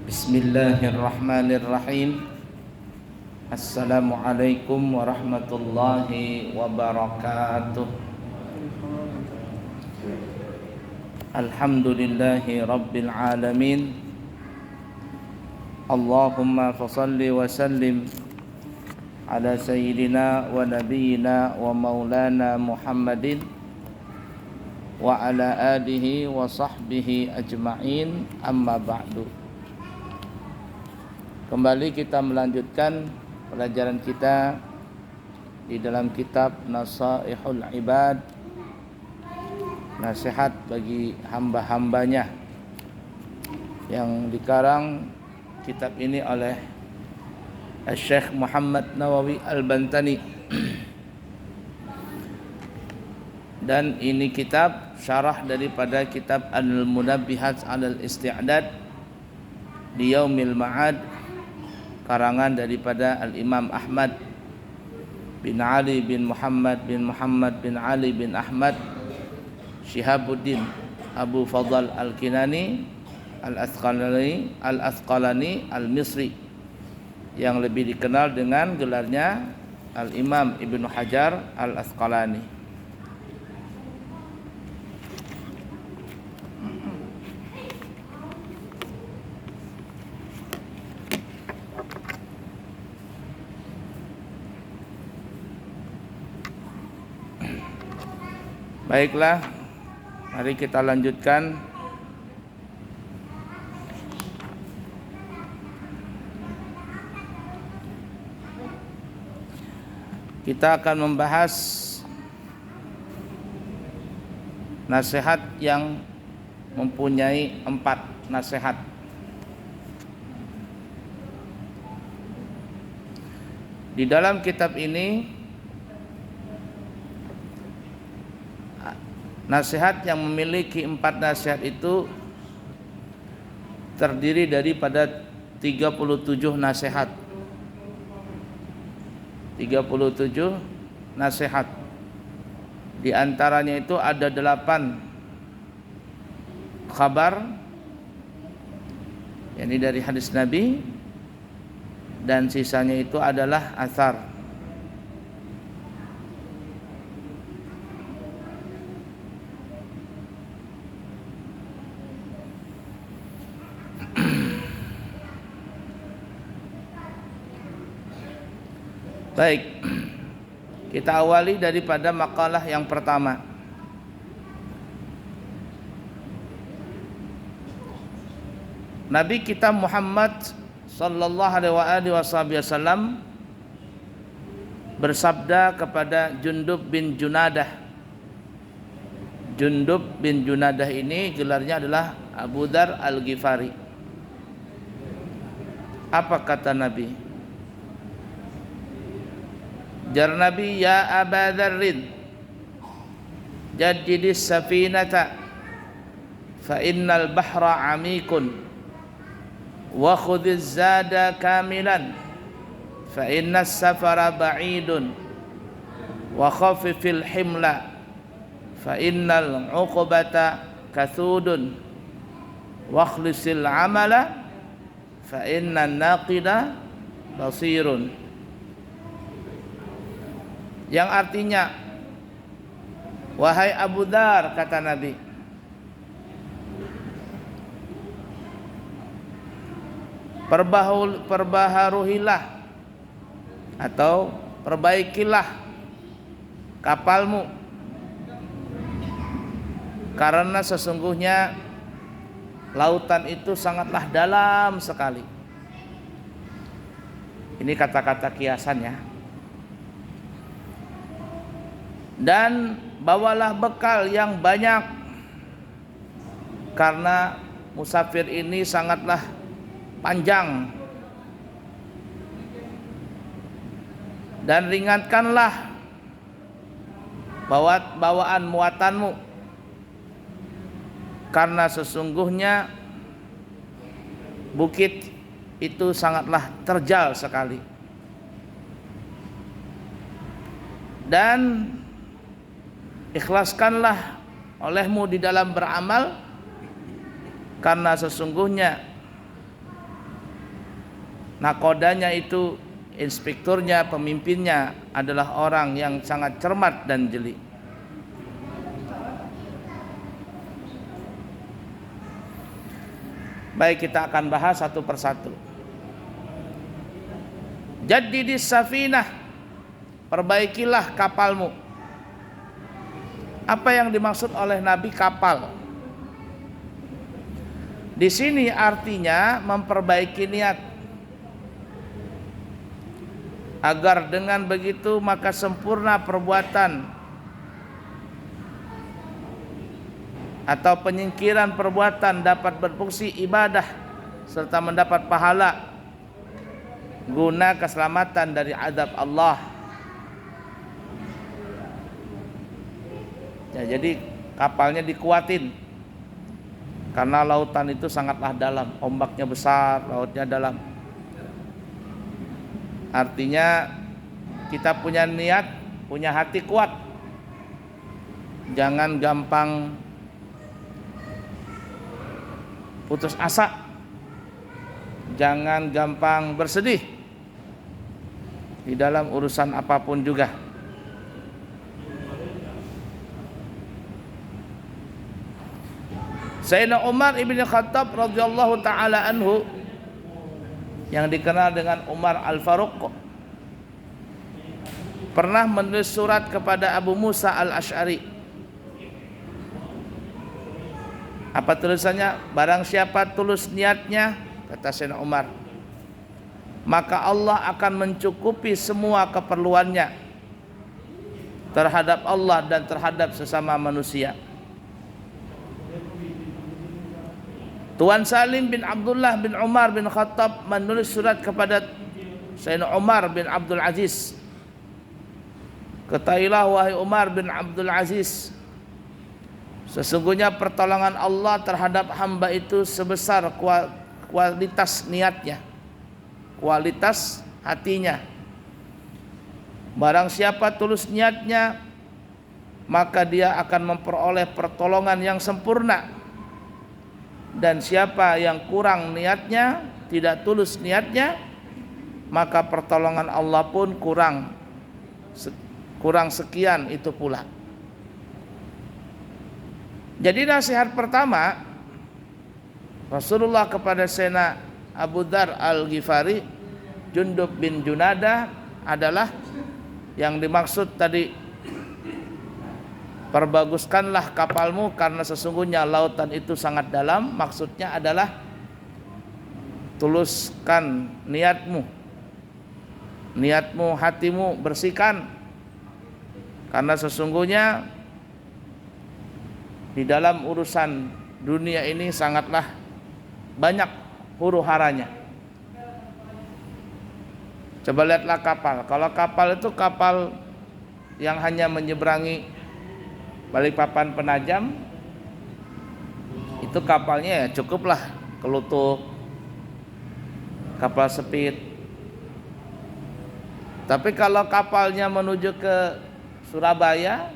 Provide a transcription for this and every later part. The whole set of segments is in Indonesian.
Bismillahirrahmanirrahim. Assalamualaikum warahmatullahi wabarakatuh. Alhamdulillahi rabbil alamin. Allahumma fasalli wa sallim ala sayyidina wa nabiyyina wa maulana Muhammadin wa ala alihi wa sahbihi ajma'in, amma ba'du. Kembali kita melanjutkan pelajaran kita di dalam kitab Nasaihul Ibad, nasihat bagi hamba-hambanya, yang dikarang kitab ini oleh Syekh Muhammad Nawawi Al-Bantani. Dan ini kitab syarah daripada kitab Al-Munabbihat 'alal Isti'dad di Yaumil Ma'ad, karangan daripada Al-Imam Ahmad bin Ali bin Muhammad bin Ali bin Ahmad Syihabuddin Abu Fadl Al-Kinani Al-Asqalani Al-Misri, yang lebih dikenal dengan gelarnya Al-Imam Ibnu Hajar Al-Asqalani. Baiklah, mari kita lanjutkan. Kita akan membahas nasihat yang mempunyai 4 nasihat. Di dalam kitab ini, nasihat yang memiliki 4 nasihat itu terdiri daripada 37 nasihat. 37 nasihat. Di antaranya itu ada 8 khabar, yakni dari hadis Nabi, dan sisanya itu adalah athar. Baik, kita awali daripada makalah yang pertama. Nabi kita Muhammad sallallahu alaihi wasallam bersabda kepada Jundub bin Junadah. Jundub bin Junadah ini gelarnya adalah Abu Dzar Al-Ghifari. Apa kata Nabi? Jar Nabi, ya Aba Dzarrin, jaddidis safinata fa innal bahra amikun wa khudhiz zada kamilan fa innas safara ba'idun wa khafifil himla fa innal uqbata kathudun wa khlisil amala fa innan naqida basirun. Yang artinya, wahai Abu Dzar, kata Nabi, perbaharuhilah atau perbaikilah kapalmu, karena sesungguhnya lautan itu sangatlah dalam sekali. Ini kata-kata kiasan ya. Dan bawalah bekal yang banyak, karena musafir ini sangatlah panjang. Dan ringankanlah bawaan muatanmu, karena sesungguhnya bukit itu sangatlah terjal sekali. Dan ikhlaskanlah olehmu di dalam beramal, karena sesungguhnya nakodanya itu, inspekturnya, pemimpinnya adalah orang yang sangat cermat dan jeli. Baik, kita akan bahas satu persatu. Jaddidis safinah, perbaikilah kapalmu. Apa yang dimaksud oleh Nabi kapal? Di sini artinya memperbaiki niat, agar dengan begitu maka sempurna perbuatan atau penyingkiran perbuatan dapat berfungsi ibadah serta mendapat pahala guna keselamatan dari azab Allah. Ya, jadi kapalnya dikuatin karena lautan itu sangatlah dalam, ombaknya besar, lautnya dalam. Artinya kita punya niat, punya hati kuat, jangan gampang putus asa, jangan gampang bersedih di dalam urusan apapun juga. Sayyidina Umar ibn Khattab radhiyallahu ta'ala anhu, yang dikenal dengan Umar Al-Faruq, pernah menulis surat kepada Abu Musa Al-Asy'ari. Apa tulisannya? Barang siapa tulus niatnya, kata Sayyidina Umar, maka Allah akan mencukupi semua keperluannya terhadap Allah dan terhadap sesama manusia. Tuan Salim bin Abdullah bin Umar bin Khattab menulis surat kepada Sayyidina Umar bin Abdul Aziz. Ketahuilah wahai Umar bin Abdul Aziz, sesungguhnya pertolongan Allah terhadap hamba itu sebesar kualitas niatnya, kualitas hatinya. Barang siapa tulus niatnya, maka dia akan memperoleh pertolongan yang sempurna. Dan siapa yang kurang niatnya, tidak tulus niatnya, maka pertolongan Allah pun kurang sekian itu pula. Jadi nasihat pertama Rasulullah kepada Sayyidina Abu Dzar Al-Ghifari, Jundub bin Junadah, adalah yang dimaksud tadi, perbaguskanlah kapalmu karena sesungguhnya lautan itu sangat dalam. Maksudnya adalah tuluskan niatmu, hatimu bersihkan, karena sesungguhnya di dalam urusan dunia ini sangatlah banyak huru haranya. Coba lihatlah kapal. Kalau kapal itu kapal yang hanya menyeberangi Balikpapan Penajam, itu kapalnya ya cukuplah kelutuk, kapal speed. Tapi kalau kapalnya menuju ke Surabaya,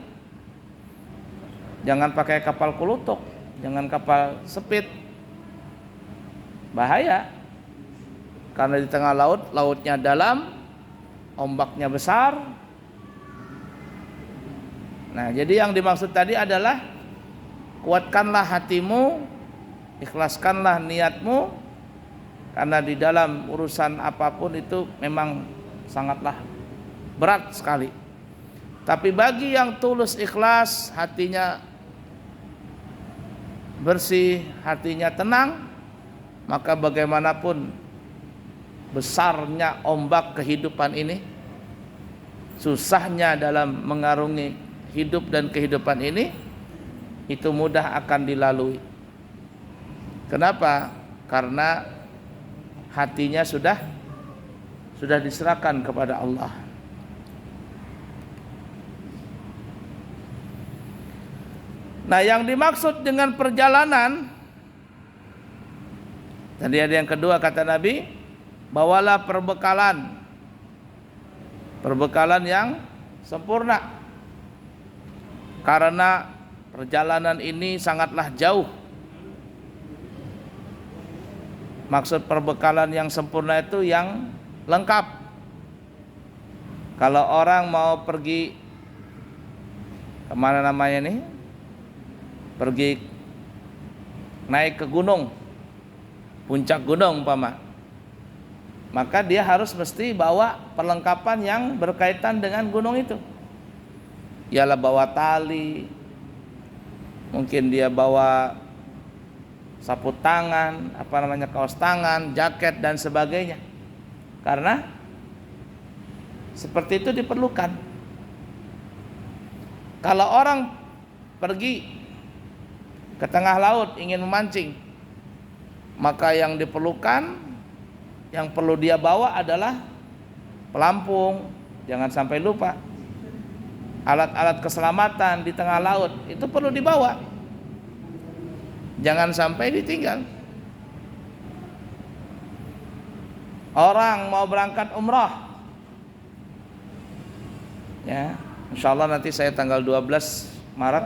jangan pakai kapal kelutuk, jangan kapal speed, bahaya. Karena di tengah laut, lautnya dalam, ombaknya besar. Nah, jadi yang dimaksud tadi adalah kuatkanlah hatimu, ikhlaskanlah niatmu, karena di dalam urusan apapun itu memang sangatlah berat sekali. Tapi bagi yang tulus ikhlas, hatinya bersih, hatinya tenang, maka bagaimanapun besarnya ombak kehidupan ini, susahnya dalam mengarungi hidup dan kehidupan ini, itu mudah akan dilalui. Kenapa? Karena hatinya sudah diserahkan kepada Allah. Nah, yang dimaksud dengan perjalanan tadi ada yang kedua, kata Nabi, bawalah perbekalan yang sempurna. Karena perjalanan ini sangatlah jauh. Maksud perbekalan yang sempurna itu yang lengkap. Kalau orang mau pergi kemana namanya nih, pergi naik ke gunung, puncak gunung umpama, maka dia harus mesti bawa perlengkapan yang berkaitan dengan gunung itu. Ialah bawa tali, mungkin dia bawa sapu tangan, kaos tangan, jaket dan sebagainya. Karena seperti itu diperlukan. Kalau orang pergi ke tengah laut ingin memancing, maka yang diperlukan, yang perlu dia bawa adalah pelampung. Jangan sampai lupa. Alat-alat keselamatan di tengah laut itu perlu dibawa. Jangan sampai ditinggal. Orang mau berangkat umrah, ya, insya Allah nanti saya tanggal 12 Maret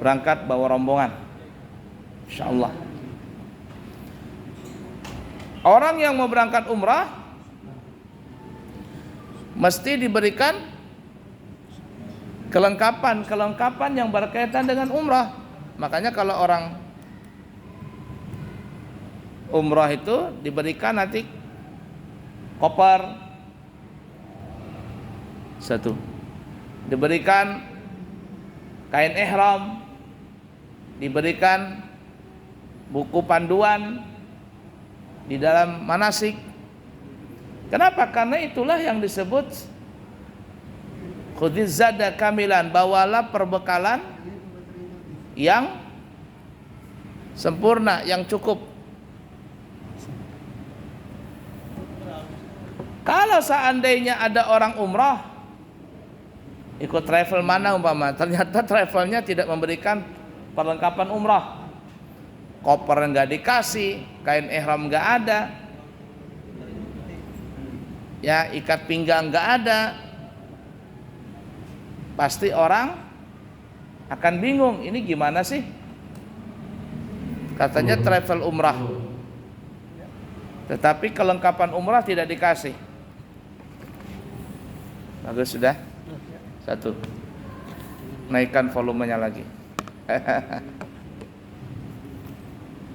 berangkat bawa rombongan, insya Allah. Orang yang mau berangkat umrah mesti diberikan kelengkapan yang berkaitan dengan umrah. Makanya kalau orang umrah itu diberikan nanti koper satu, diberikan kain ihram, diberikan buku panduan di dalam manasik. Kenapa? Karena itulah yang disebut khudziz zada kamilan, bawalah perbekalan yang sempurna, yang cukup. Kalau seandainya ada orang umrah ikut travel mana umpama, ternyata travelnya tidak memberikan perlengkapan umrah, koper nggak dikasih, kain ihram nggak ada, ya, ikat pinggang nggak ada, pasti orang akan bingung, ini gimana sih? Katanya travel umrah, tetapi kelengkapan umrah tidak dikasih. Bagus, sudah. Satu, naikkan volumenya lagi.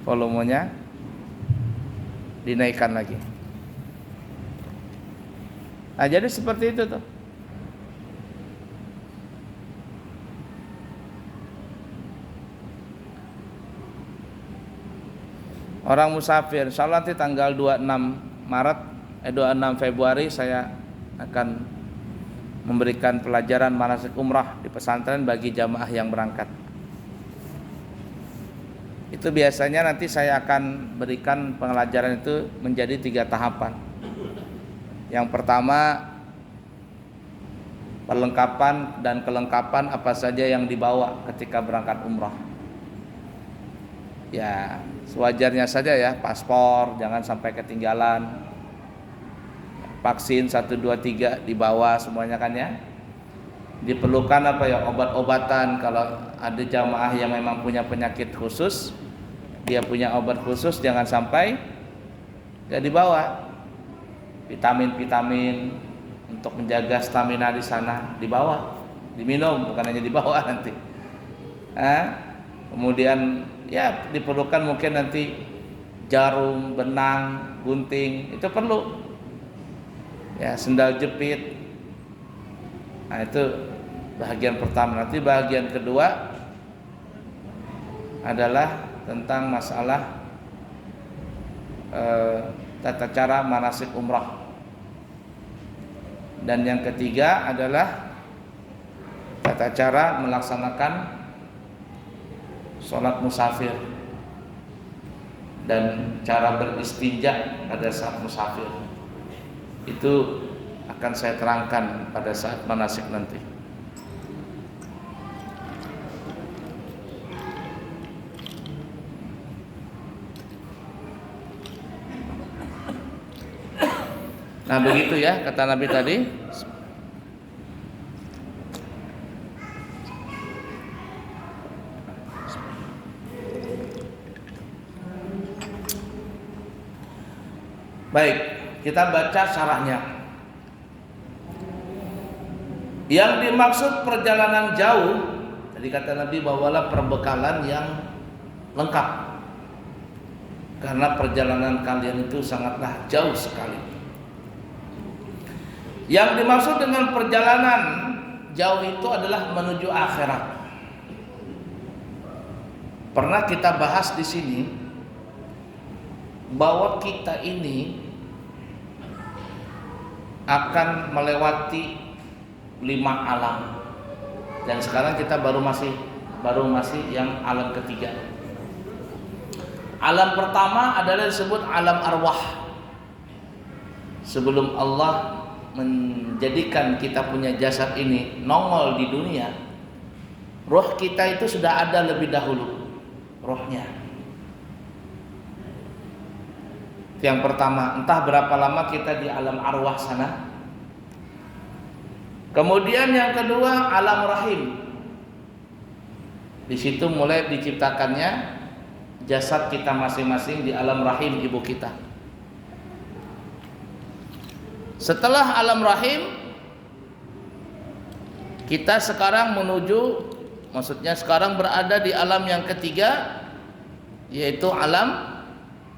Volumenya dinaikkan lagi. Nah, jadi seperti itu tuh. Orang musafir, insya Allah nanti tanggal 26 Februari saya akan memberikan pelajaran manasik umrah di pesantren bagi jamaah yang berangkat. Itu biasanya nanti saya akan berikan pelajaran itu menjadi 3 tahapan. Yang pertama, perlengkapan dan kelengkapan apa saja yang dibawa ketika berangkat umrah. Ya, sewajarnya saja ya, paspor jangan sampai ketinggalan, vaksin 1, 2, 3 dibawa semuanya kan ya. Diperlukan apa ya, obat-obatan. Kalau ada jamaah yang memang punya penyakit khusus, dia punya obat khusus, jangan sampai gak dibawa. Vitamin-vitamin untuk menjaga stamina di sana dibawa, diminum, bukan hanya dibawa nanti. Kemudian ya diperlukan mungkin nanti jarum, benang, gunting, itu perlu. Ya, sendal jepit. Nah, itu bagian pertama. Nanti bagian kedua adalah tentang masalah tata cara manasik umrah. Dan yang ketiga adalah tata cara melaksanakan sholat musafir dan cara beristinja pada saat musafir. Itu akan saya terangkan pada saat manasik nanti. Nah, begitu ya kata Nabi tadi. Baik, kita baca syarahnya. Yang dimaksud perjalanan jauh, tadi kata Nabi, bawalah perbekalan yang lengkap, karena perjalanan kalian itu sangatlah jauh sekali. Yang dimaksud dengan perjalanan jauh itu adalah menuju akhirat. Pernah kita bahas di sini bahwa kita ini akan melewati 5 alam, dan sekarang kita baru masih yang alam ketiga. Alam pertama adalah disebut alam arwah. Sebelum Allah menjadikan kita punya jasad ini nongol di dunia, roh kita itu sudah ada lebih dahulu, rohnya. Yang pertama, entah berapa lama kita di alam arwah sana. Kemudian yang kedua, alam rahim. Di situ mulai diciptakannya jasad kita masing-masing di alam rahim ibu kita. Setelah alam rahim, kita sekarang maksudnya sekarang berada di alam yang ketiga, yaitu alam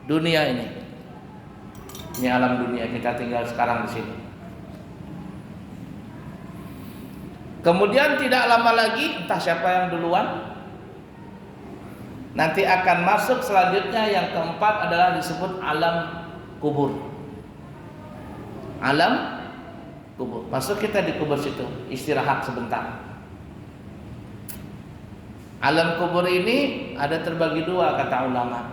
dunia ini. Ini alam dunia, kita tinggal sekarang di sini. Kemudian tidak lama lagi, entah siapa yang duluan, nanti akan masuk selanjutnya, yang keempat adalah disebut alam kubur. Alam kubur. Masuk kita di kubur situ, istirahat sebentar. Alam kubur ini ada terbagi dua kata ulama.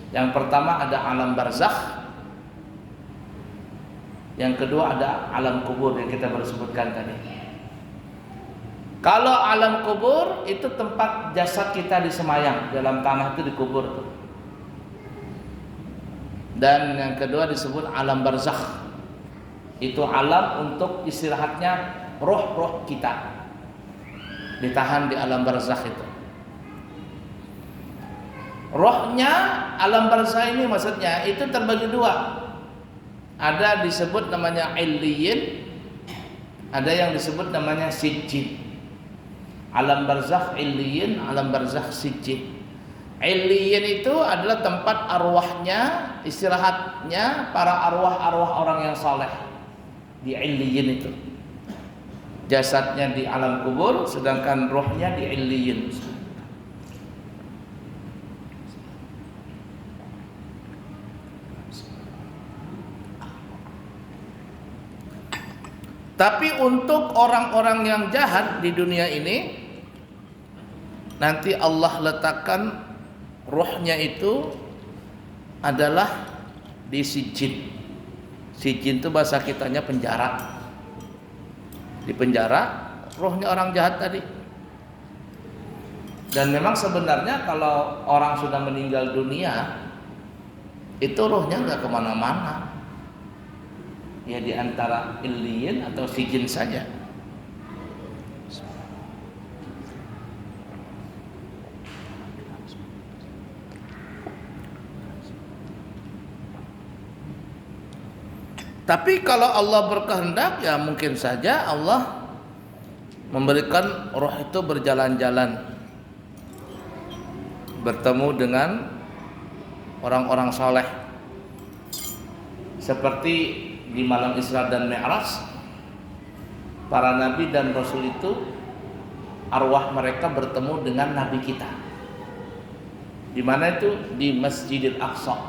Yang pertama ada alam barzakh. Yang kedua ada alam kubur yang kita baru sebutkan tadi. Kalau alam kubur itu tempat jasad kita disemayam, dalam tanah itu dikubur tuh. Dan yang kedua disebut alam barzakh. Itu alam untuk istirahatnya roh-roh kita, ditahan di alam barzakh itu. Rohnya alam barzakh ini maksudnya itu terbagi dua. Ada disebut namanya illiyin, ada yang disebut namanya sijjin. Alam barzakh illiyin, alam barzakh sijjin. Illiyin itu adalah tempat arwahnya, istirahatnya para arwah-arwah orang yang saleh. Di illiyin itu. Jasadnya di alam kubur, sedangkan rohnya di illiyin. Tapi untuk orang-orang yang jahat di dunia ini, nanti Allah letakkan rohnya itu adalah di sijjin. Sijjin itu bahasa kitanya penjara. Di penjara rohnya orang jahat tadi. Dan memang sebenarnya kalau orang sudah meninggal dunia, itu rohnya nggak kemana-mana. Ya di antara illiyin atau sijin saja. Tapi kalau Allah berkehendak, ya mungkin saja Allah memberikan roh itu berjalan-jalan, bertemu dengan orang-orang soleh, seperti di malam Isra dan Mi'raj, para nabi dan rasul itu arwah mereka bertemu dengan nabi kita. Di mana itu? Di Masjidil Aqsa.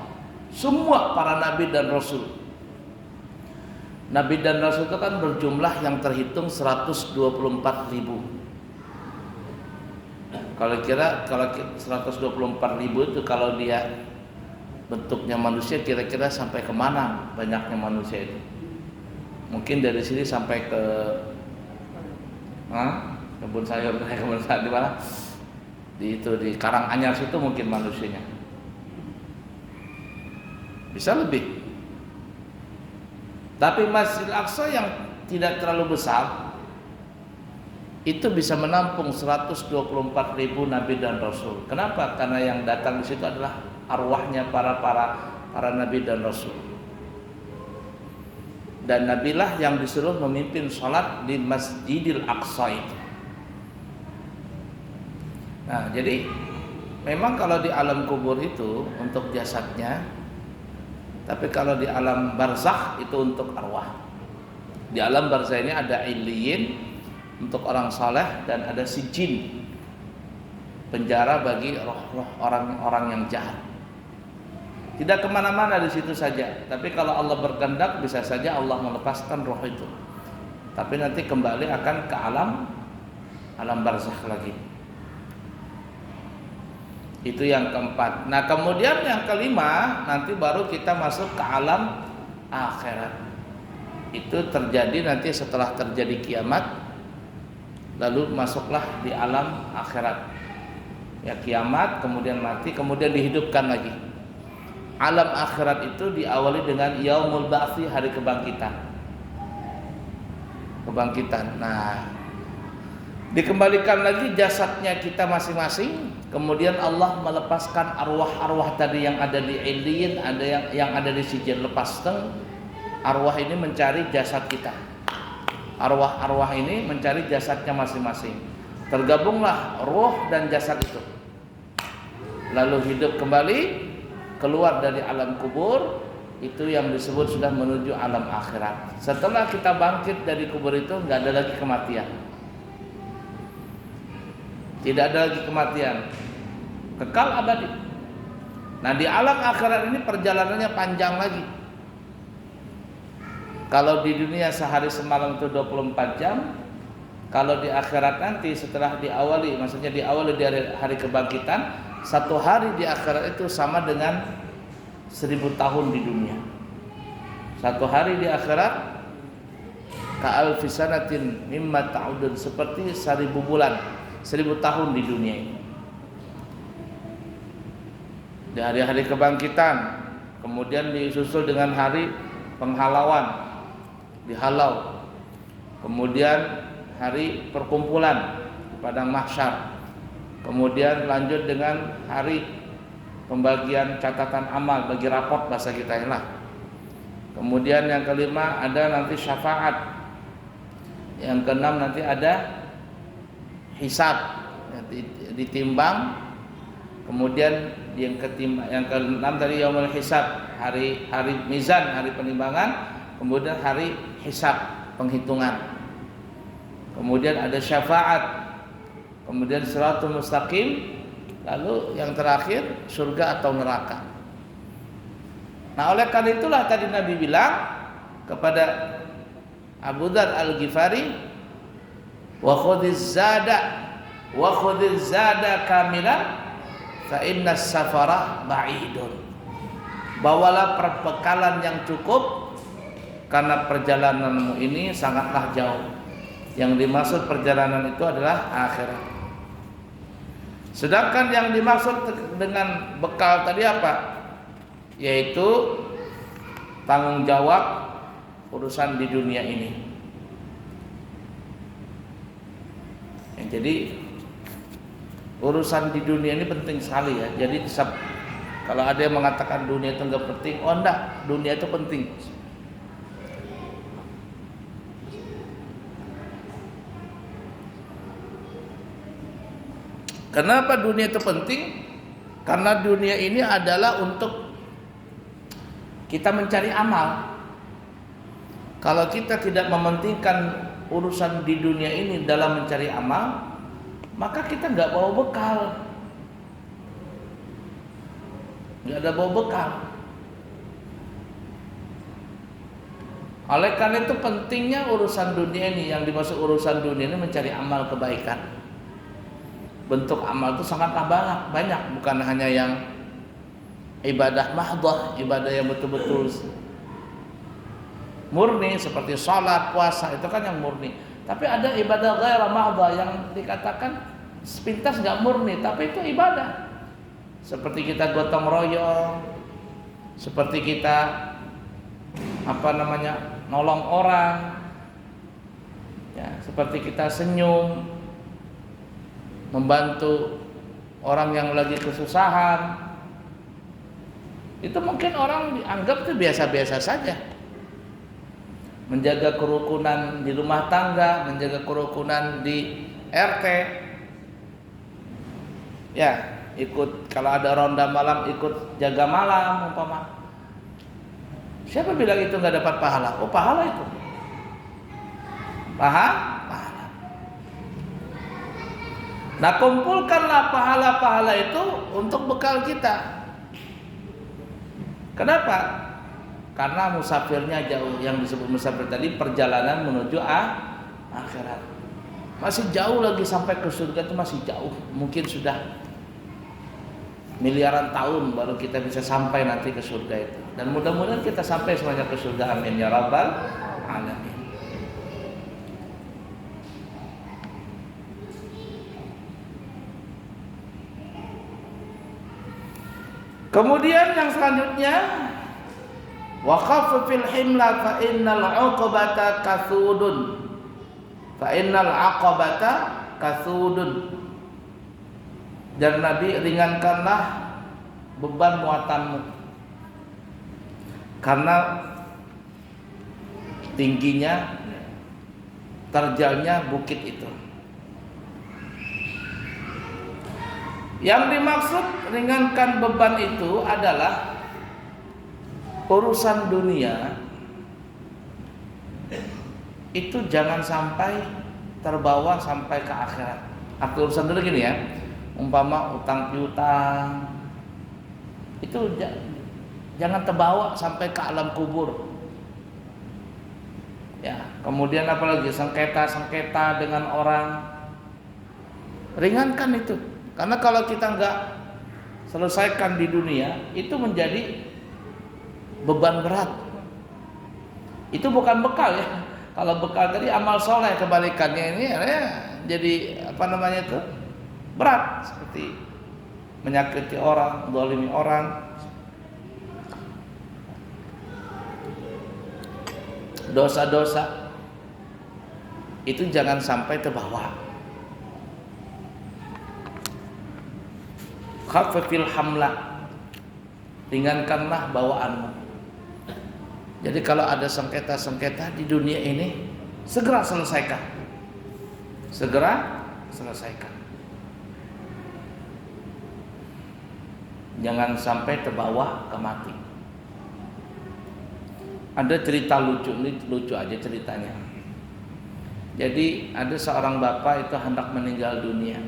Semua para nabi dan rasul. Nabi dan rasul itu kan berjumlah yang terhitung 124.000. Kalau 124.000 itu kalau dia bentuknya manusia kira-kira sampai kemana banyaknya manusia itu? Mungkin dari sini sampai ke kebun sayur di mana? Di Karanganyar situ mungkin manusianya. Bisa lebih. Tapi Masjidil Aqsa yang tidak terlalu besar itu bisa menampung 124.000 nabi dan rasul. Kenapa? Karena yang datang di situ adalah arwahnya para para nabi dan rasul. Dan nabilah yang disuruh memimpin sholat di Masjidil Aqsa itu. Nah, jadi memang kalau di alam kubur itu untuk jasadnya, tapi kalau di alam barzakh itu untuk arwah. Di alam barzakh ini ada illiyin untuk orang saleh dan ada sijin, penjara bagi roh-roh orang-orang yang jahat. Tidak kemana-mana di situ saja. Tapi kalau Allah berkehendak bisa saja Allah melepaskan roh itu. Tapi nanti kembali akan ke alam barzakh lagi. Itu yang keempat. Nah kemudian yang kelima nanti baru kita masuk ke alam akhirat. Itu terjadi nanti setelah terjadi kiamat, lalu masuklah di alam akhirat. Ya kiamat, kemudian mati, kemudian dihidupkan lagi. Alam akhirat itu diawali dengan yaumul ba'tsi, hari kebangkitan. Nah, dikembalikan lagi jasadnya kita masing-masing. Kemudian Allah melepaskan arwah-arwah tadi yang ada di illiyin, ada yang ada di sijin, lepas arwah ini mencari jasad kita. Arwah-arwah ini mencari jasadnya masing-masing. Tergabunglah roh dan jasad itu. Lalu hidup kembali, keluar dari alam kubur, itu yang disebut sudah menuju alam akhirat. Setelah kita bangkit dari kubur itu nggak ada lagi kematian. Tidak ada lagi kematian, kekal abadi. Nah di alam akhirat ini perjalanannya panjang lagi. Kalau di dunia sehari semalam itu 24 jam, kalau di akhirat nanti setelah diawali, maksudnya diawali dari hari kebangkitan, satu hari di akhirat itu sama dengan 1000 tahun di dunia. Satu hari di akhirat ka'alfi sanatin mimma ta'udun, seperti 1000 bulan, 1000 tahun di dunia ini. Di hari-hari kebangkitan, kemudian disusul dengan hari penghalauan, dihalau. Kemudian hari perkumpulan padang mahsyar. Kemudian lanjut dengan hari pembagian catatan amal, bagi raport bahasa kita lah. Kemudian yang kelima ada nanti syafaat. Yang keenam nanti ada hisab, ditimbang. Kemudian yang keenam tadi yaumul hisab, hari mizan, hari penimbangan. Kemudian hari hisab, penghitungan. Kemudian ada syafaat. Kemudian siratul mustaqim. Lalu yang terakhir surga atau neraka. Nah oleh karena itulah tadi Nabi bilang kepada Abu Dzar Al-Ghifari, wa khudhiz zada kamilan fa innas safara ba'idun. Bawalah perbekalan yang cukup karena perjalananmu ini sangatlah jauh. Yang dimaksud perjalanan itu adalah akhirat. Sedangkan yang dimaksud dengan bekal tadi apa? Yaitu tanggung jawab urusan di dunia ini. Jadi urusan di dunia ini penting sekali ya. Jadi kalau ada yang mengatakan dunia itu enggak penting, oh enggak, dunia itu penting. Kenapa dunia itu penting? Karena dunia ini adalah untuk kita mencari amal. Kalau kita tidak mementingkan urusan di dunia ini dalam mencari amal, maka kita nggak bawa bekal, nggak ada bawa bekal. Oleh karena itu pentingnya urusan dunia ini. Yang dimaksud urusan dunia ini mencari amal kebaikan. Bentuk amal itu sangatlah banyak, bukan hanya yang ibadah mahdhah, ibadah yang betul-betul murni seperti sholat, puasa, itu kan yang murni. Tapi ada ibadah ghaira mahdhah yang dikatakan sepintas nggak murni, tapi itu ibadah. Seperti kita gotong royong, seperti kita nolong orang, ya, seperti kita senyum, membantu orang yang lagi kesusahan. Itu mungkin orang dianggap itu biasa-biasa saja. Menjaga kerukunan di rumah tangga, menjaga kerukunan di RT. Ya, ikut kalau ada ronda malam ikut jaga malam umpama. Siapa bilang itu nggak dapat pahala? Oh, pahala itu. Pahala. Nah, kumpulkanlah pahala-pahala itu untuk bekal kita. Kenapa? Karena musafirnya jauh. Yang disebut musafir tadi perjalanan menuju akhirat. Masih jauh lagi sampai ke surga, itu masih jauh. Mungkin sudah miliaran tahun baru kita bisa sampai nanti ke surga itu. Dan mudah-mudahan kita sampai semuanya ke surga. Amin ya rabbal alamin. Kemudian yang selanjutnya, wa khaffifil himla fa innal 'uqbata kathudun. Fa innal 'aqabata kathudun. Dan Nabi, ringankanlah beban muatanmu, karena tingginya, terjalnya bukit itu. Yang dimaksud ringankan beban itu adalah urusan dunia itu jangan sampai terbawa sampai ke akhirat. Arti urusan dulu gini ya, umpama utang piutang itu jangan terbawa sampai ke alam kubur. Ya, kemudian apalagi sengketa dengan orang, ringankan itu. Karena kalau kita nggak selesaikan di dunia, itu menjadi beban berat. Itu bukan bekal ya. Kalau bekal tadi amal soleh, kebalikannya ini ya, jadi apa namanya itu berat, seperti menyakiti orang, zalimi orang. Dosa-dosa itu jangan sampai terbawa. Khaffifil hamla, ringankanlah bawaanmu. Jadi kalau ada sengketa-sengketa di dunia ini, segera selesaikan. Jangan sampai terbawa ke mati. Ada cerita lucu, ini lucu aja ceritanya. Jadi ada seorang bapak itu hendak meninggal dunia.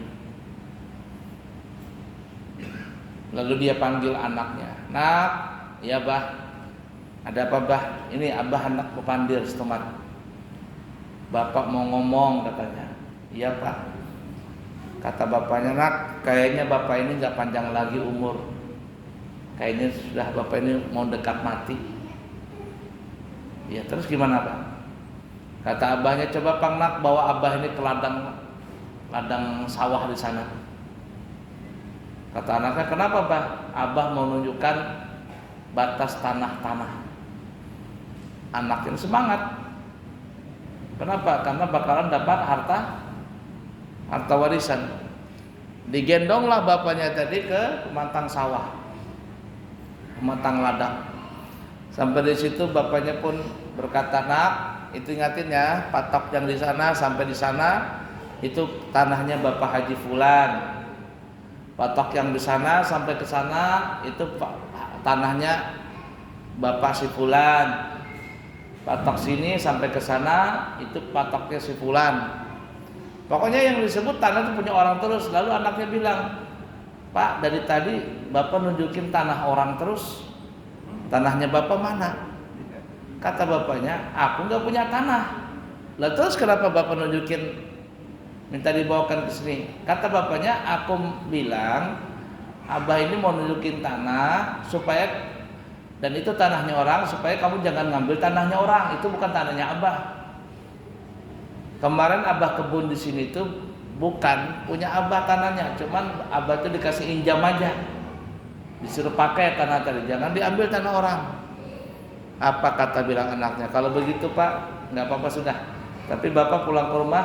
Lalu dia panggil anaknya, "Nak, ya bah, ada apa bah? Ini abah hendak berpandir setomat. Bapak mau ngomong," katanya. "Iya pak." Kata bapaknya, "Nak, kayaknya bapak ini nggak panjang lagi umur. Kayaknya sudah bapak ini mau dekat mati." "Ya terus gimana pak?" Kata abahnya, "Coba Pak Nak bawa abah ini ke ladang sawah di sana." Kata anaknya, "Kenapa bah?" "Abah mau nunjukkan batas tanah-tanah." Anaknya semangat. Kenapa? Karena bakalan dapat harta warisan. Digendonglah bapaknya tadi ke pematang sawah, pematang ladang. Sampai di situ bapaknya pun berkata, "Nak, itu ingatin ya, patok yang di sana sampai di sana itu tanahnya Bapak Haji Fulan. Patok yang di sana sampai ke sana itu tanahnya Bapak si Fulan. Patok sini sampai ke sana itu patoknya si Fulan." Pokoknya yang disebut tanah itu punya orang terus. Lalu anaknya bilang, "Pak, dari tadi Bapak nunjukin tanah orang terus. Tanahnya Bapak mana?" Kata bapaknya, "Aku nggak punya tanah." "Lah terus kenapa Bapak nunjukin, minta dibawakan ke sini?" Kata bapaknya, "Aku bilang abah ini mau nunjukin tanah supaya, dan itu tanahnya orang, supaya kamu jangan ngambil tanahnya orang, itu bukan tanahnya abah. Kemarin abah kebun di sini tuh bukan punya abah tanahnya, cuman abah tuh dikasih injam aja, disuruh pakai tanah tadi, jangan diambil tanah orang." Apa kata bilang anaknya, "Kalau begitu pak, nggak apa-apa sudah, tapi bapak pulang ke rumah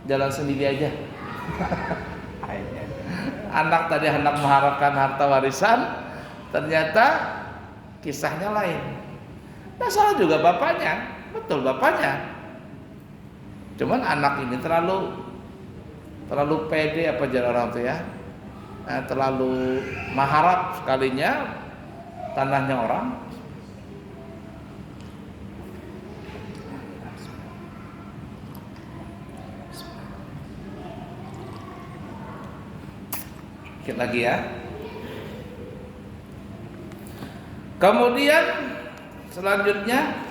jalan sendiri aja." Anak tadi hendak mengharapkan harta warisan, ternyata kisahnya lain. Nah salah juga bapaknya, betul bapaknya. Cuman anak ini terlalu pede apa jalan orang tuh ya, terlalu maharap sekalinya tanahnya orang. Sedikit lagi ya. Kemudian selanjutnya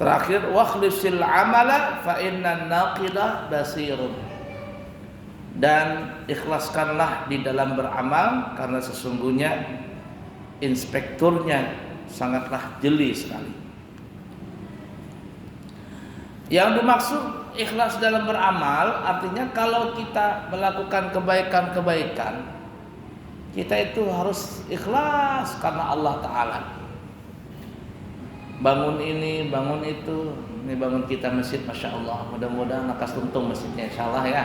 terakhir wakhlisil amala fa innan naqila basirun, dan ikhlaskanlah di dalam beramal karena sesungguhnya inspekturnya sangatlah jeli sekali. Yang dimaksud ikhlas dalam beramal artinya kalau kita melakukan kebaikan-kebaikan, kita itu harus ikhlas karena Allah Ta'ala. Bangun ini, bangun itu, ini bangun kita masjid, Masya Allah, mudah-mudahan lekas untung masjidnya, Insya Allah ya,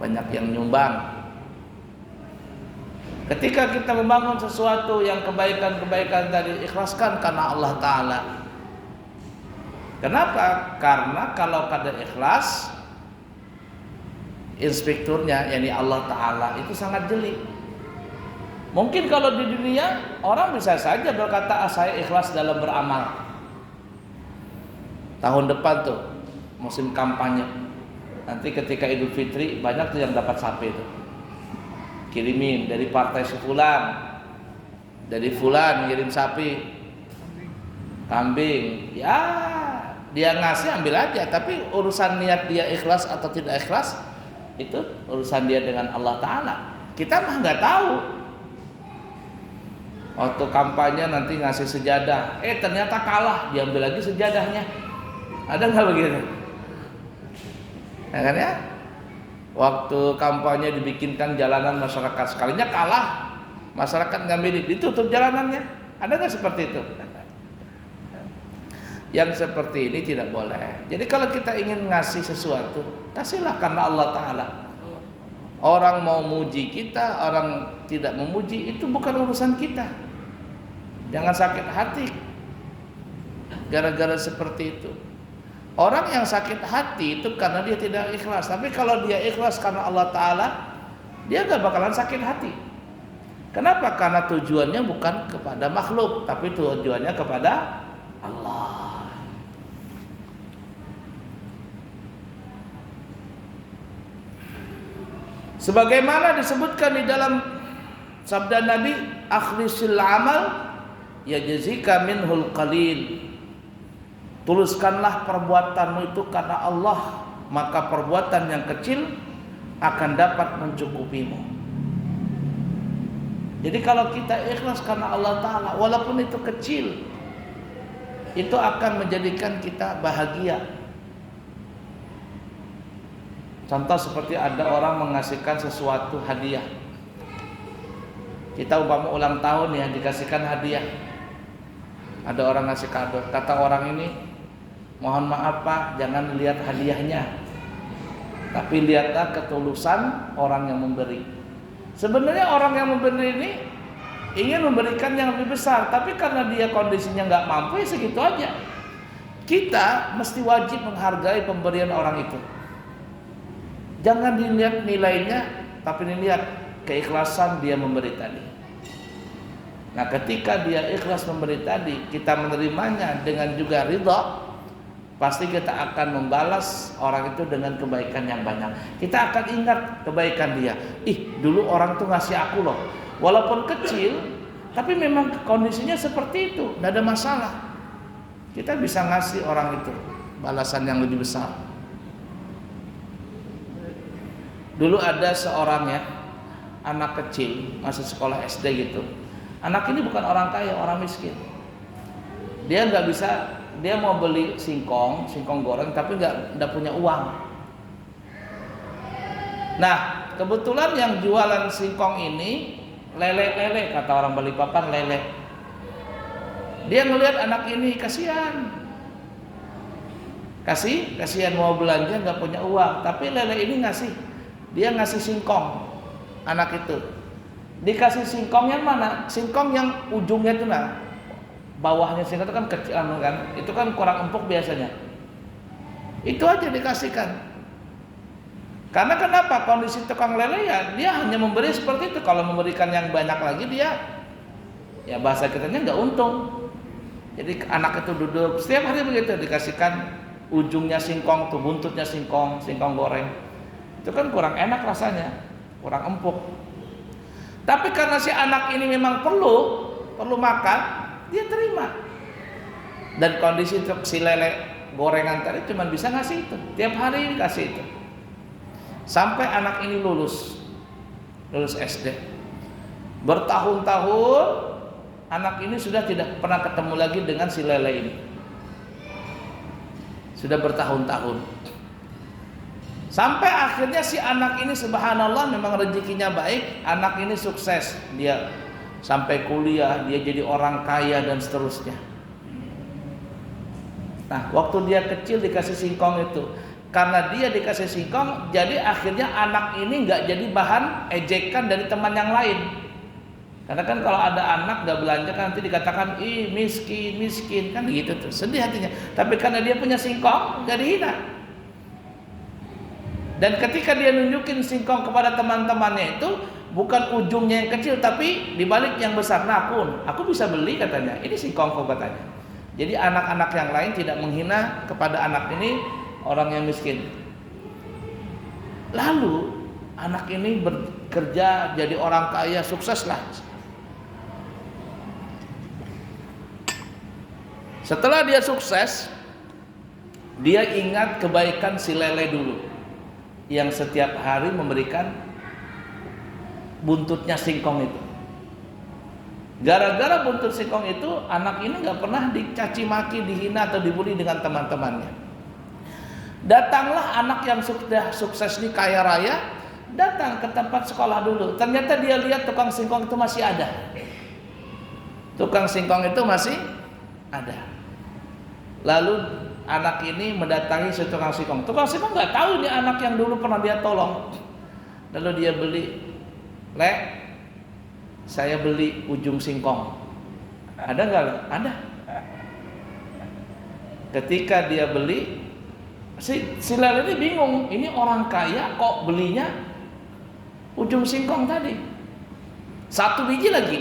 banyak yang nyumbang. Ketika kita membangun sesuatu yang kebaikan-kebaikan tadi, ikhlaskan karena Allah Ta'ala. Kenapa? Karena kalau kada ikhlas, inspekturnya yakni Allah Ta'ala itu sangat jeli. Mungkin kalau di dunia orang bisa saja berkata saya ikhlas dalam beramal. Tahun depan tuh musim kampanye, nanti ketika Idul Fitri banyak tuh yang dapat sapi itu, kirimin dari partai sefulan, dari fulan ngirim sapi, kambing, ya dia ngasih ambil aja. Tapi urusan niat dia ikhlas atau tidak ikhlas itu urusan dia dengan Allah Ta'ala. Kita mah nggak tahu. Waktu kampanye nanti ngasih sejadah, ternyata kalah, diambil lagi sejadahnya. Ada nggak begitu? Ya kan ya? Waktu kampanye dibikinkan jalanan masyarakat, sekalinya kalah, masyarakat ngambil, ditutup jalanannya. Ada nggak seperti itu? Yang seperti ini tidak boleh. Jadi kalau kita ingin ngasih sesuatu, kasihlah karena Allah Ta'ala. Orang mau muji kita, orang tidak memuji, itu bukan urusan kita. Jangan sakit hati gara-gara seperti itu. Orang yang sakit hati itu karena dia tidak ikhlas. Tapi kalau dia ikhlas karena Allah Ta'ala, dia gak bakalan sakit hati. Kenapa? Karena tujuannya bukan kepada makhluk, tapi tujuannya kepada Allah. Sebagaimana disebutkan di dalam sabda Nabi, akhlisil amal yajzika minhul qalil. Tuluskanlah perbuatanmu itu karena Allah, maka perbuatan yang kecil akan dapat mencukupimu. Jadi kalau kita ikhlas karena Allah Ta'ala, walaupun itu kecil, itu akan menjadikan kita bahagia. Contoh seperti ada orang mengasihkan sesuatu hadiah. Kita umpama ulang tahun ya, dikasihkan hadiah. Ada orang ngasih kado, kata orang ini, mohon maaf Pak, jangan lihat hadiahnya, tapi lihatlah ketulusan orang yang memberi. Sebenarnya orang yang memberi ini ingin memberikan yang lebih besar, tapi karena dia kondisinya nggak mampu, ya segitu aja. Kita mesti wajib menghargai pemberian orang itu. Jangan dilihat nilainya, tapi dilihat keikhlasan dia memberi tadi. Nah, ketika dia ikhlas memberi tadi, kita menerimanya dengan juga ridha, pasti kita akan membalas orang itu dengan kebaikan yang banyak. Kita akan ingat kebaikan dia. Dulu orang tuh ngasih aku loh, walaupun kecil, tapi memang kondisinya seperti itu, tidak ada masalah. Kita bisa ngasih orang itu balasan yang lebih besar. Dulu ada seorang ya, anak kecil masih sekolah SD gitu. Anak ini bukan orang kaya, orang miskin. Dia nggak bisa, dia mau beli singkong goreng, tapi nggak punya uang. Nah, kebetulan yang jualan singkong ini lele, kata orang Balikpapan, lele. Dia ngelihat anak ini kasihan mau belanja nggak punya uang, tapi lele ini dia ngasih singkong anak itu. Dikasih singkong yang mana? Singkong yang ujungnya itu nah, bawahnya singkong itu kan kecil kan, itu kan kurang empuk biasanya. Itu aja dikasihkan. Karena kenapa? Kondisi tukang lele ya dia hanya memberi seperti itu. Kalau memberikan yang banyak lagi dia, ya bahasa kitanya nggak untung. Jadi anak itu duduk setiap hari begitu dikasihkan ujungnya singkong tuh, buntutnya singkong, singkong goreng. Itu kan kurang enak rasanya, kurang empuk. Tapi karena si anak ini memang perlu makan, dia terima. Dan kondisi si lele gorengan tadi cuma bisa ngasih itu, tiap hari dikasih itu. Sampai anak ini lulus SD. Bertahun-tahun anak ini sudah tidak pernah ketemu lagi dengan si lele ini. Sudah bertahun-tahun. Sampai akhirnya si anak ini subhanallah memang rezekinya baik, anak ini sukses. Dia sampai kuliah, dia jadi orang kaya dan seterusnya. Nah, waktu dia kecil dikasih singkong itu, karena dia dikasih singkong, jadi akhirnya anak ini nggak jadi bahan ejekan dari teman yang lain. Karena kan kalau ada anak nggak belanja kan nanti dikatakan, ih miskin kan gitu tuh, sedih hatinya. Tapi karena dia punya singkong, nggak dihina. Dan ketika dia nunjukin singkong kepada teman-temannya itu, bukan ujungnya yang kecil, tapi dibalik yang besar. Nah, aku bisa beli katanya. Ini singkongku katanya. Jadi anak-anak yang lain tidak menghina kepada anak ini orang yang miskin. Lalu anak ini bekerja jadi orang kaya, sukses lah. Setelah dia sukses, dia ingat kebaikan si lele dulu yang setiap hari memberikan buntutnya singkong itu. Gara-gara buntut singkong itu, anak ini gak pernah dicaci maki, dihina atau dibully dengan teman-temannya. Datanglah anak yang sudah sukses nih, kaya raya, datang ke tempat sekolah dulu. Ternyata dia lihat tukang singkong itu masih ada. Tukang singkong itu masih ada. Lalu anak ini mendatangi si tukang singkong. Tukang singkong nggak tahu ini anak yang dulu pernah dia tolong. Lalu dia beli, saya beli ujung singkong. Ada nggak? Ada. Ketika dia beli, si lele ini bingung, ini orang kaya kok belinya ujung singkong tadi, 1 biji lagi.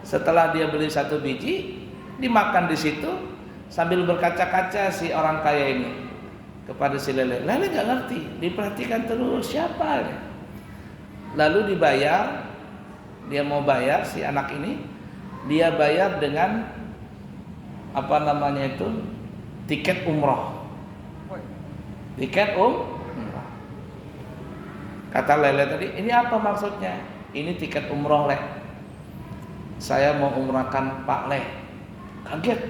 Setelah dia beli 1 biji, dimakan di situ sambil berkaca-kaca si orang kaya ini kepada si lele. Lele nggak ngerti, diperhatikan terus siapa. Lalu dibayar, dia mau bayar si anak ini, dia bayar dengan apa namanya itu, tiket umroh. Tiket umroh. Kata lele tadi, ini apa maksudnya? Ini tiket umroh, Le. Saya mau umrahkan Pak Le. Kaget.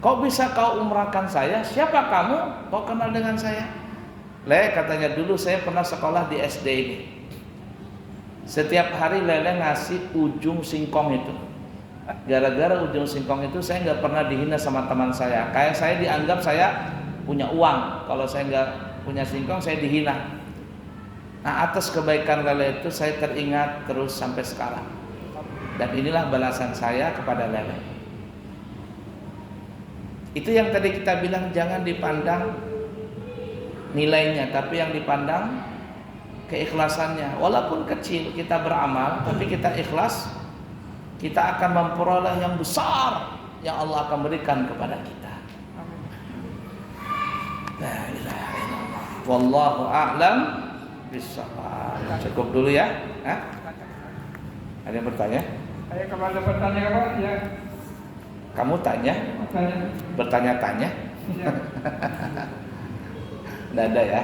Kok bisa kau umrahkan saya? Siapa kamu? Kok kenal dengan saya? Le, katanya dulu saya pernah sekolah di SD ini. Setiap hari Lele ngasih ujung singkong itu. Gara-gara ujung singkong itu saya nggak pernah dihina sama teman saya. Kayak saya dianggap saya punya uang. Kalau saya nggak punya singkong, saya dihina. Nah, atas kebaikan Lele itu saya teringat terus sampai sekarang. Dan inilah balasan saya kepada Lele. Itu yang tadi kita bilang, jangan dipandang nilainya, tapi yang dipandang keikhlasannya. Walaupun kecil kita beramal, tapi kita ikhlas, kita akan memperoleh yang besar yang Allah akan berikan kepada kita. La ilaha illallah. Wallahu a'lam bishawab. Cukup dulu ya. Hah? Ada yang bertanya? Saya kembali bertanya Pak ya. Kamu tanya? Bertanya-tanya? Ya. Nggak ada ya.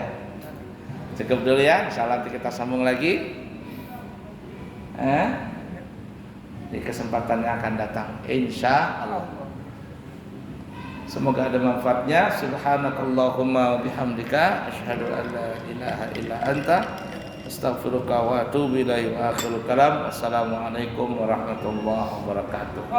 Cukup dulu ya. Insyaallah nanti kita sambung lagi. Di kesempatan yang akan datang. Insya Allah. Semoga ada manfaatnya. Subhanakallahumma wa bihamdika asyhadu an la ilaha illa anta astaghfiruka wa atubu ilaik. Wa akhiru kalam. Assalamualaikum warahmatullahi wabarakatuh.